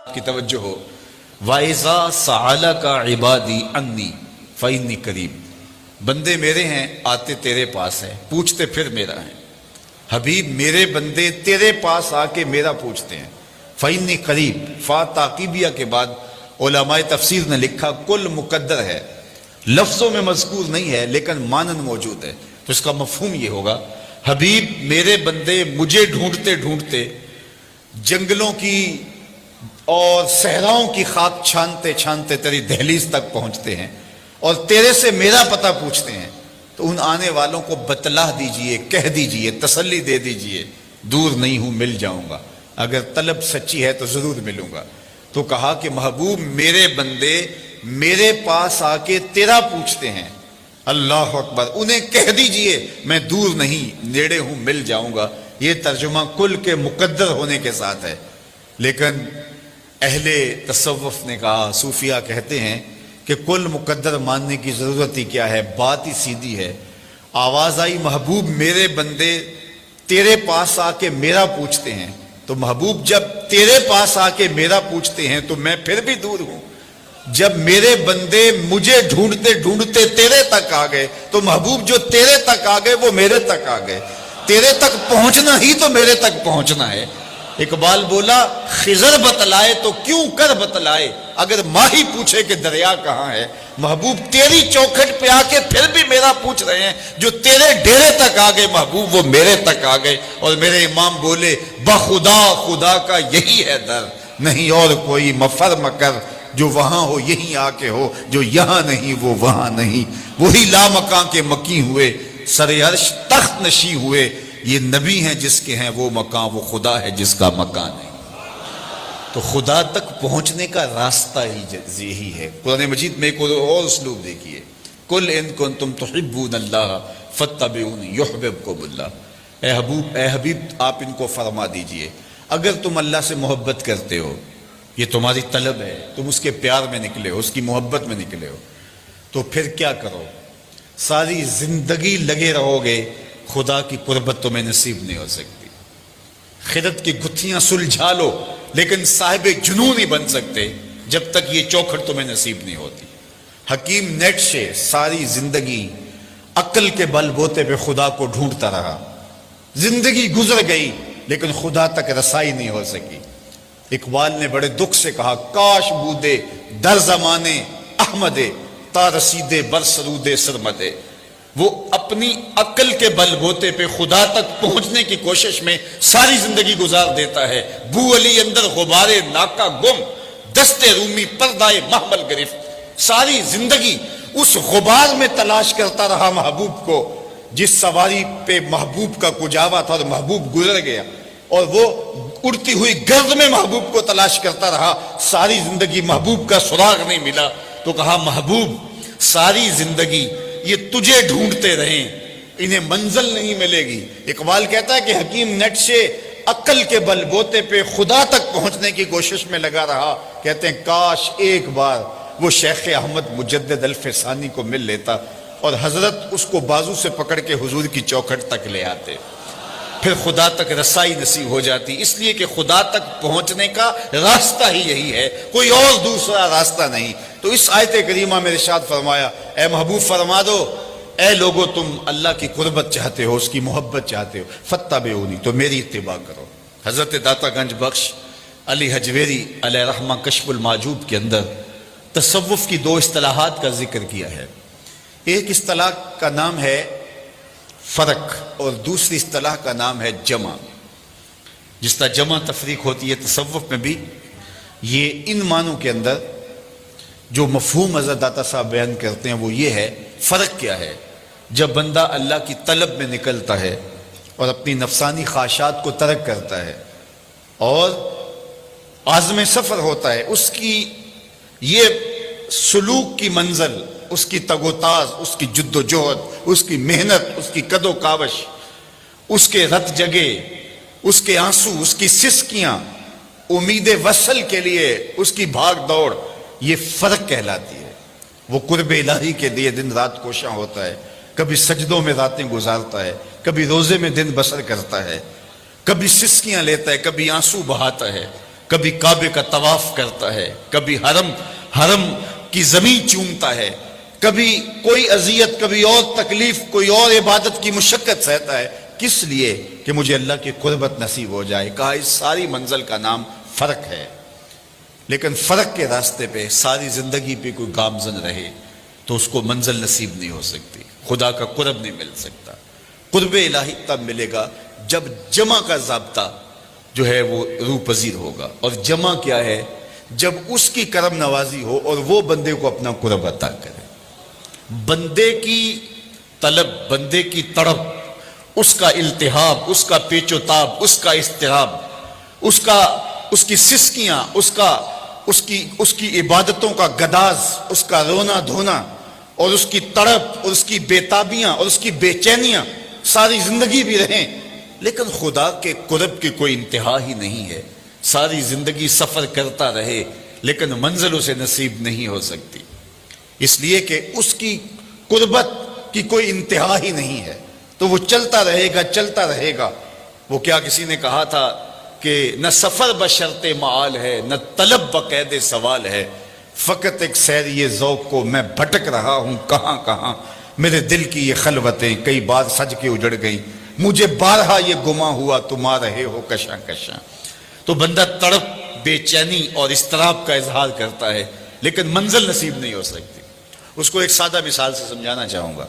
کی توجہ ہو، وَإِذَا سَأَلَكَ عِبَادِي عَنِّي فَإِنِّي قَرِيبٌ، بندے میرے ہیں آتے تیرے پاس ہیں، پوچھتے پھر میرا ہیں۔ حبیب میرے بندے تیرے پاس آ کے میرا پوچھتے ہیں۔ فَإِنِّي قَرِيبٌ، فا تعقیبیہ کے بعد علماء تفسیر نے لکھا کل مقدر ہے، لفظوں میں مذکور نہیں ہے لیکن مانن موجود ہے، تو اس کا مفہوم یہ ہوگا حبیب میرے بندے مجھے ڈھونڈتے ڈھونڈتے جنگلوں کی اور صحراؤں کی خاک چھانتے چھانتے تیری دہلیز تک پہنچتے ہیں اور تیرے سے میرا پتہ پوچھتے ہیں، تو ان آنے والوں کو بتلا دیجئے، کہہ دیجئے، تسلی دے دیجئے، دور نہیں ہوں، مل جاؤں گا، اگر طلب سچی ہے تو ضرور ملوں گا۔ تو کہا کہ محبوب میرے بندے میرے پاس آ کے تیرا پوچھتے ہیں، اللہ اکبر، انہیں کہہ دیجئے میں دور نہیں، نیڑے ہوں، مل جاؤں گا۔ یہ ترجمہ کل کے مقدر ہونے کے ساتھ ہے، لیکن اہل تصوف نے کہا، صوفیہ کہتے ہیں کہ کل مقدر ماننے کی ضرورت ہی کیا ہے، بات ہی سیدھی ہے۔ آواز آئی محبوب میرے بندے تیرے پاس آ کے میرا پوچھتے ہیں، تو محبوب جب تیرے پاس آ کے میرا پوچھتے ہیں تو میں پھر بھی دور ہوں، جب میرے بندے مجھے ڈھونڈتے ڈھونڈتے تیرے تک آ گئے تو محبوب جو تیرے تک آ گئے وہ میرے تک آ گئے، تیرے تک پہنچنا ہی تو میرے تک پہنچنا ہے۔ اقبال بولا خضر بتلائے تو کیوں کر بتلائے، اگر ماہی پوچھے کہ دریا کہاں ہے، محبوب تیری چوکھٹ پہ آ کے پھر بھی میرا پوچھ رہے ہیں، جو تیرے ڈیرے تک آ گئے محبوب وہ میرے تک آ گئے۔ اور میرے امام بولے بخدا خدا کا یہی ہے در، نہیں اور کوئی مفر مکر، جو وہاں ہو یہیں آ کے ہو، جو یہاں نہیں وہ وہاں نہیں، وہی لامکاں کے مکی ہوئے، سر عرش تخت نشی ہوئے، یہ نبی ہیں جس کے ہیں وہ مکان، وہ خدا ہے جس کا مکان نہیں۔ تو خدا تک پہنچنے کا راستہ ہی یہی ہے۔ قرآن مجید میں ایک اور اسلوب دیکھیے، قل ان کنتم تحبون اللہ فاتبعونی یحببکم اللہ، اے حبیب آپ ان کو فرما دیجئے اگر تم اللہ سے محبت کرتے ہو، یہ تمہاری طلب ہے، تم اس کے پیار میں نکلے ہو، اس کی محبت میں نکلے ہو، تو پھر کیا کرو، ساری زندگی لگے رہو گے، خدا کی قربت تمہیں نصیب نہیں ہو سکتی۔ خدت کی گتھیاں سلجھا لو لیکن صاحب جنون نہیں بن سکتے جب تک یہ چوکھٹ تمہیں نصیب نہیں ہوتی۔ حکیم نیٹشے ساری زندگی عقل کے بل بوتے پہ خدا کو ڈھونڈتا رہا، زندگی گزر گئی لیکن خدا تک رسائی نہیں ہو سکی۔ اقبال نے بڑے دکھ سے کہا کاش بودے در زمانے احمدے تا رسیدے بر سرودے سرمدے، وہ اپنی عقل کے بل بوتے پہ خدا تک پہنچنے کی کوشش میں ساری زندگی گزار دیتا ہے۔ بو علی اندر غبارے ناکا گم، دست رومی پردائے محمل گرفت، ساری زندگی اس غبار میں تلاش کرتا رہا محبوب کو، جس سواری پہ محبوب کا کجاوا تھا اور محبوب گزر گیا، اور وہ اڑتی ہوئی گرد میں محبوب کو تلاش کرتا رہا، ساری زندگی محبوب کا سراغ نہیں ملا۔ تو کہا محبوب ساری زندگی یہ تجھے ڈھونڈتے رہیں، انہیں منزل نہیں ملے گی۔ اقبال کہتا ہے کہ حکیم نیٹشے عقل کے بل بوتے پہ خدا تک پہنچنے کی کوشش میں لگا رہا، کہتے ہیں کاش ایک بار وہ شیخ احمد مجدد الفسانی کو مل لیتا اور حضرت اس کو بازو سے پکڑ کے حضور کی چوکھٹ تک لے آتے، پھر خدا تک رسائی نصیب ہو جاتی۔ اس لیے کہ خدا تک پہنچنے کا راستہ ہی یہی ہے، کوئی اور دوسرا راستہ نہیں۔ تو اس آیت کریمہ میں ارشاد فرمایا اے محبوب فرما دو، اے لوگو تم اللہ کی قربت چاہتے ہو، اس کی محبت چاہتے ہو، فاتبعونی، تو میری اتباع کرو۔ حضرت داتا گنج بخش علی حجویری علیہ رحمہ کشف المعجوب کے اندر تصوف کی دو اصطلاحات کا ذکر کیا ہے۔ ایک اصطلاح کا نام ہے فرق اور دوسری اصطلاح کا نام ہے جمع۔ جس طرح جمع تفریق ہوتی ہے تصوف میں بھی یہ ان معنوں کے اندر جو مفہوم حضرت داتا صاحب بیان کرتے ہیں وہ یہ ہے، فرق کیا ہے، جب بندہ اللہ کی طلب میں نکلتا ہے اور اپنی نفسانی خواہشات کو ترک کرتا ہے اور عزم سفر ہوتا ہے، اس کی یہ سلوک کی منزل، اس کی تگ و تاز، اس کی جد و جہد، اس کی محنت، اس کی کد و کاوش، اس کے رت جگے، اس کے آنسو، اس کی سسکیاں، امید وصل کے لیے اس کی بھاگ دوڑ، یہ فرق کہلاتی ہے۔ وہ قرب الہی کے لیے دن رات کوشاں ہوتا ہے، کبھی سجدوں میں راتیں گزارتا ہے، کبھی روزے میں دن بسر کرتا ہے، کبھی سسکیاں لیتا ہے، کبھی آنسو بہاتا ہے، کبھی کعبے کا طواف کرتا ہے، کبھی حرم کی زمین چومتا ہے، کبھی کوئی اذیت، کبھی اور تکلیف، کوئی اور عبادت کی مشقت سہتا ہے، کس لیے؟ کہ مجھے اللہ کی قربت نصیب ہو جائے۔ کہا اس ساری منزل کا نام فرق ہے، لیکن فرق کے راستے پہ ساری زندگی پہ کوئی گامزن رہے تو اس کو منزل نصیب نہیں ہو سکتی، خدا کا قرب نہیں مل سکتا۔ قرب الہی تب ملے گا جب جمع کا ضابطہ جو ہے وہ روح پذیر ہوگا۔ اور جمع کیا ہے؟ جب اس کی کرم نوازی ہو اور وہ بندے کو اپنا قرب عطا کرے۔ بندے کی طلب، بندے کی تڑپ، اس کا التہاب، اس کا پیچ و تاب، اس کا اضطراب، اس کی سسکیاں، اس کی عبادتوں کا گداز، اس کا رونا دھونا اور اس کی تڑپ اور اس کی بےتابیاں اور اس کی بے چینیاں ساری زندگی بھی رہیں، لیکن خدا کے قرب کی کوئی انتہا ہی نہیں ہے۔ ساری زندگی سفر کرتا رہے لیکن منزل اسے نصیب نہیں ہو سکتی، اس لیے کہ اس کی قربت کی کوئی انتہا ہی نہیں ہے، تو وہ چلتا رہے گا، چلتا رہے گا۔ وہ کیا کسی نے کہا تھا کہ نہ سفر بشرط معال ہے، نہ طلب بقید سوال ہے، فقط ایک سیری ذوق کو میں بھٹک رہا ہوں کہاں کہاں، میرے دل کی یہ خلوتیں کئی بار سج کے اجڑ گئیں، مجھے بارہا یہ گما ہوا تم آ رہے ہو کشاں کشاں۔ تو بندہ تڑپ، بے چینی اور اضطراب کا اظہار کرتا ہے لیکن منزل نصیب نہیں ہو سکتی۔ اس کو ایک سادہ مثال سے سمجھانا چاہوں گا۔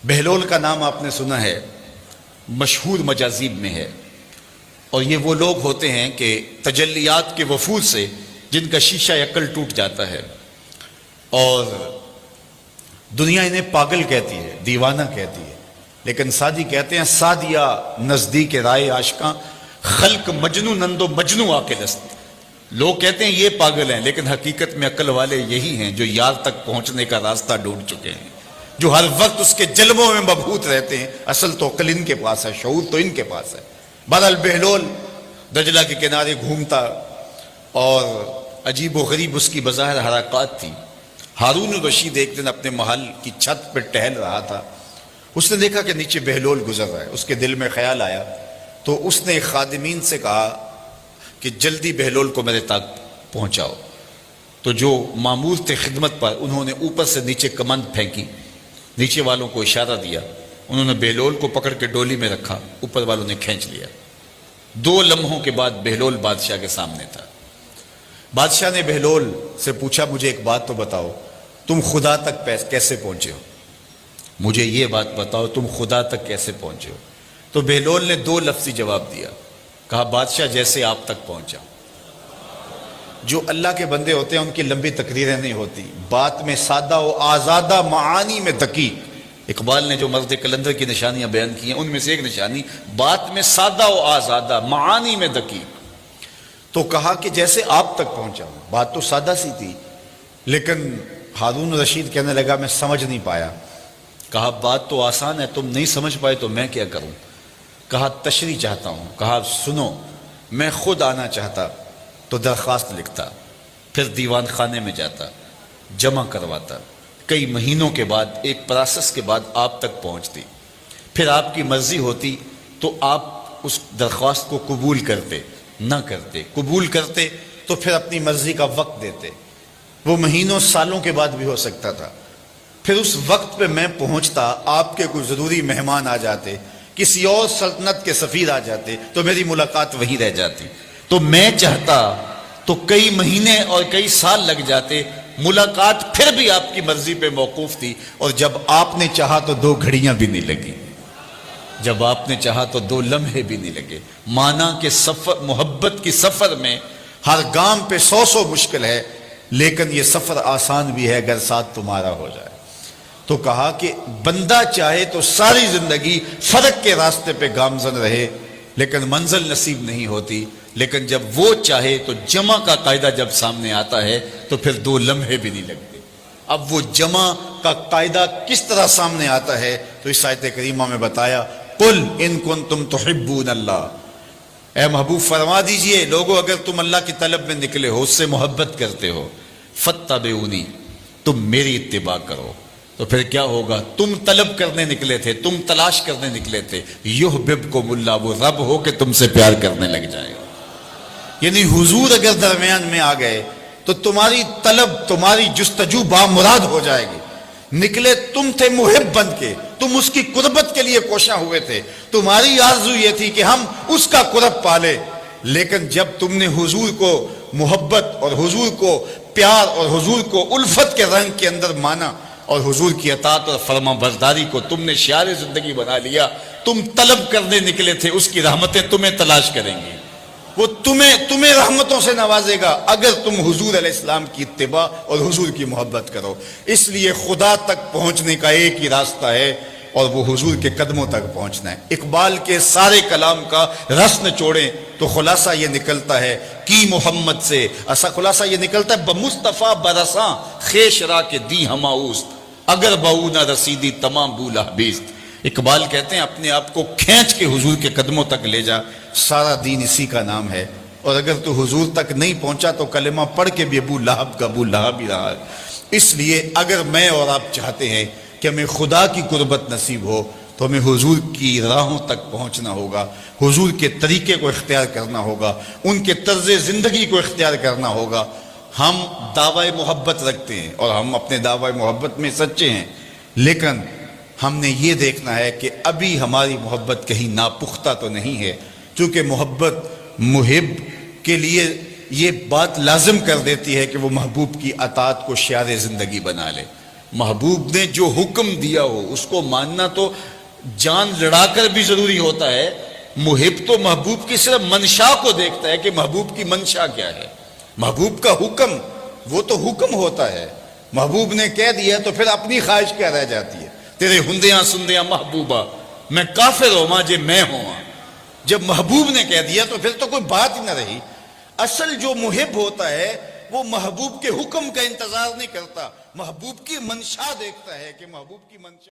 بہلول کا نام آپ نے سنا ہے، مشہور مجاذیب میں ہے، اور یہ وہ لوگ ہوتے ہیں کہ تجلیات کے وفور سے جن کا شیشہ عقل ٹوٹ جاتا ہے، اور دنیا انہیں پاگل کہتی ہے، دیوانہ کہتی ہے، لیکن سادی کہتے ہیں سادیا نزدیک رائے عاشقاں، خلق مجنو نندو مجنو عاقل است۔ لوگ کہتے ہیں یہ پاگل ہیں، لیکن حقیقت میں عقل والے یہی ہیں جو یار تک پہنچنے کا راستہ ڈھونڈ چکے ہیں، جو ہر وقت اس کے جلووں میں مبہوت رہتے ہیں۔ اصل تو عقل ان کے پاس ہے، شعور تو ان کے پاس ہے۔ بہرحال بہلول دجلہ کے کنارے گھومتا اور عجیب و غریب اس کی بظاہر حرکات تھی۔ ہارون الرشید ایک دن اپنے محل کی چھت پہ ٹہل رہا تھا، اس نے دیکھا کہ نیچے بہلول گزر رہا ہے، اس کے دل میں خیال آیا تو اس نے خادمین سے کہا کہ جلدی بہلول کو میرے تک پہنچاؤ۔ تو جو مامور تھے خدمت پر، انہوں نے اوپر سے نیچے کمند پھینکی، نیچے والوں کو اشارہ دیا، انہوں نے بہلول کو پکڑ کے ڈولی میں رکھا، اوپر والوں نے کھینچ لیا۔ 2 لمحوں کے بعد بہلول بادشاہ کے سامنے تھا۔ بادشاہ نے بہلول سے پوچھا مجھے ایک بات تو بتاؤ، تم خدا تک کیسے پہنچے ہو؟ مجھے یہ بات بتاؤ تم خدا تک کیسے پہنچے ہو؟ تو بہلول نے 2 لفظی جواب دیا، کہا بادشاہ جیسے آپ تک پہنچا۔ جو اللہ کے بندے ہوتے ہیں ان کی لمبی تقریریں نہیں ہوتی، بات میں سادہ و آزادہ، معانی میں دقیق۔ اقبال نے جو مرد کلندر کی نشانیاں بیان کی ہیں ان میں سے ایک نشانی بات میں سادہ و آزادہ، معانی میں دقیق۔ تو کہا کہ جیسے آپ تک پہنچا ہوں۔ بات تو سادہ سی تھی، لیکن ہارون رشید کہنے لگا میں سمجھ نہیں پایا۔ کہا بات تو آسان ہے، تم نہیں سمجھ پائے تو میں کیا کروں؟ کہا تشریح چاہتا ہوں۔ کہا سنو، میں خود آنا چاہتا تو درخواست لکھتا، پھر دیوان خانے میں جاتا، جمع کرواتا، کئی مہینوں کے بعد ایک پروسیس کے بعد آپ تک پہنچتی، پھر آپ کی مرضی ہوتی تو آپ اس درخواست کو قبول کرتے، نہ کرتے، قبول کرتے تو پھر اپنی مرضی کا وقت دیتے۔ وہ مہینوں سالوں کے بعد بھی ہو سکتا تھا۔ پھر اس وقت پہ میں پہنچتا، آپ کے کوئی ضروری مہمان آ جاتے، کسی اور سلطنت کے سفیر آ جاتے تو میری ملاقات وہیں رہ جاتی۔ تو میں چاہتا تو کئی مہینے اور کئی سال لگ جاتے، ملاقات پھر بھی آپ کی مرضی پہ موقوف تھی، اور جب آپ نے چاہا تو 2 گھڑیاں بھی نہیں لگی، جب آپ نے چاہا تو 2 لمحے بھی نہیں لگے۔ مانا کہ سفر، محبت کی سفر میں ہر گام پہ 100 مشکل ہے، لیکن یہ سفر آسان بھی ہے اگر ساتھ تمہارا ہو جائے۔ تو کہا کہ بندہ چاہے تو ساری زندگی فرق کے راستے پہ گامزن رہے لیکن منزل نصیب نہیں ہوتی، لیکن جب وہ چاہے تو جمع کا قاعدہ جب سامنے آتا ہے تو پھر 2 لمحے بھی نہیں لگتے۔ اب وہ جمع کا قاعدہ کس طرح سامنے آتا ہے تو اس آیت کریمہ میں بتایا، قل ان کنتم تحبون اللہ، اے محبوب فرما دیجئے لوگو اگر تم اللہ کی طلب میں نکلے ہو، اس سے محبت کرتے ہو، فاتبعونی، تم میری اتباع کرو، تو پھر کیا ہوگا؟ تم طلب کرنے نکلے تھے، تم تلاش کرنے نکلے تھے، یحببکم اللہ، وہ رب ہو کہ تم سے پیار کرنے لگ جائے گا۔ یعنی حضور اگر درمیان میں آ گئے تو تمہاری طلب، تمہاری جستجو بامراد ہو جائے گی۔ نکلے تم تھے محب بن کے، تم اس کی قربت کے لیے کوشاں ہوئے تھے، تمہاری آرزو یہ تھی کہ ہم اس کا قرب پالے، لیکن جب تم نے حضور کو محبت اور حضور کو پیار اور حضور کو الفت کے رنگ کے اندر مانا اور حضور کی اطاعت اور فرما برداری کو تم نے شعار زندگی بنا لیا، تم طلب کرنے نکلے تھے، اس کی رحمتیں تمہیں تلاش کریں گی، وہ تمہیں رحمتوں سے نوازے گا اگر تم حضور علیہ السلام کی اتباع اور حضور کی محبت کرو۔ اس لیے خدا تک پہنچنے کا ایک ہی راستہ ہے اور وہ حضور کے قدموں تک پہنچنا ہے۔ اقبال کے سارے کلام کا رس نچوڑیں تو خلاصہ یہ نکلتا ہے کی محمد سے، ایسا خلاصہ یہ نکلتا ہے بمصطفیٰ برساں خیش را کے دی ہماؤست، اگر بہو نہ رسیدی تمام بولا بیست۔ اقبال کہتے ہیں اپنے آپ کو کھینچ کے حضور کے قدموں تک لے جا، سارا دین اسی کا نام ہے، اور اگر تو حضور تک نہیں پہنچا تو کلمہ پڑھ کے بھی ابو لہب کا ابو لہب ہی رہا ہے۔ اس لیے اگر میں اور آپ چاہتے ہیں کہ ہمیں خدا کی قربت نصیب ہو تو ہمیں حضور کی راہوں تک پہنچنا ہوگا، حضور کے طریقے کو اختیار کرنا ہوگا، ان کے طرز زندگی کو اختیار کرنا ہوگا۔ ہم دعوی محبت رکھتے ہیں اور ہم اپنے دعوی محبت میں سچے ہیں، لیکن ہم نے یہ دیکھنا ہے کہ ابھی ہماری محبت کہیں ناپختہ تو نہیں ہے، کیونکہ محبت محب کے لیے یہ بات لازم کر دیتی ہے کہ وہ محبوب کی اطاعت کو شعار زندگی بنا لے۔ محبوب نے جو حکم دیا ہو اس کو ماننا تو جان لڑا کر بھی ضروری ہوتا ہے۔ محب تو محبوب کی صرف منشا کو دیکھتا ہے کہ محبوب کی منشا کیا ہے، محبوب کا حکم وہ تو حکم ہوتا ہے، محبوب نے کہہ دیا تو پھر اپنی خواہش کیا رہ جاتی ہے، تیرے ہندیاں سندیاں محبوبہ میں کافر ہوا جے میں ہوا۔ جب محبوب نے کہہ دیا تو پھر تو کوئی بات ہی نہ رہی۔ اصل جو محب ہوتا ہے وہ محبوب کے حکم کا انتظار نہیں کرتا، محبوب کی منشا دیکھتا ہے کہ محبوب کی منشا